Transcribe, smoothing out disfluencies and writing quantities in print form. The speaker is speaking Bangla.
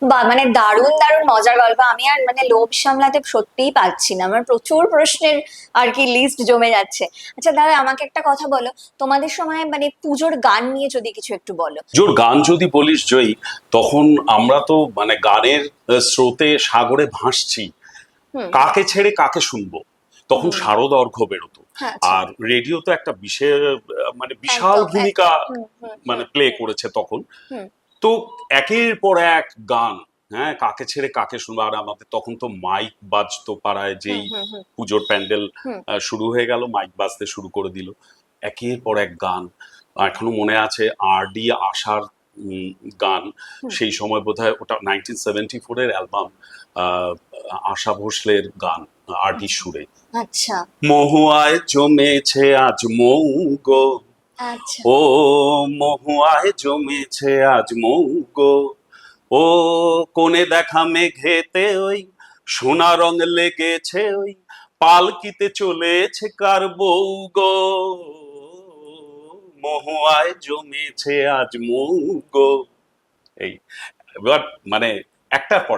বা মানে দারুণ দারুণ মজার গল্প। আমি আর মানে লোভ সামলাতে সত্যিই পারছি না, আমার প্রচুর প্রশ্নের আর কি লিস্ট জমে যাচ্ছে। আচ্ছা দাদা, আমাকে একটা কথা বলো, তোমাদের সময় মানে পুজোর গান নিয়ে যদি কিছু একটু বলো। জোর গান যদি বলিস জয়ী, তখন আমরা তো মানে গানের স্রোতে সাগরে ভাসছি। হুম কাকে ছেড়ে কাকে শুনবো, তখন হুম। শারদর্ঘ্য বেরোতো। হ্যাঁ, আচ্ছা। আর রেডিও তো একটা বিশেষ মানে বিশাল একদম ভূমিকা একদম। হুম হুম মানে হুম প্লে হুম করেছে তখন। হুম তো একের পর এক গান, হ্যাঁ, কাকে ছেড়ে কাকে শুনবো। আর আমাদের তখন তো মাইক বাজতো পাড়ায়, হুম যেই হুম হুম পুজোর প্যান্ডেল হুম শুরু হয়ে গেল মাইক বাজতে শুরু করে দিল। একের পর এক গান এখনো মনে আছে। আর ডি আশার গান, হুম। সেই সময় বোধহয় ওটা 1974-এর অ্যালবাম, আশা ভোসলের গান আর ডি আচ্ছা সুরে। আচ্ছা মহুয়ায় জমেছে আজ মৌ গো, আচ্ছা। ও মহুয়ায় জমেছে আজ মৌ গো, ও কোণে দেখা মেঘেতে ওই সোনা রং লেগেছে ওই পালকিতে চলেছে কার বউ গো, মহুয়ায় জমেছে আজ মৌ গো। এই এবার মানে একটার পর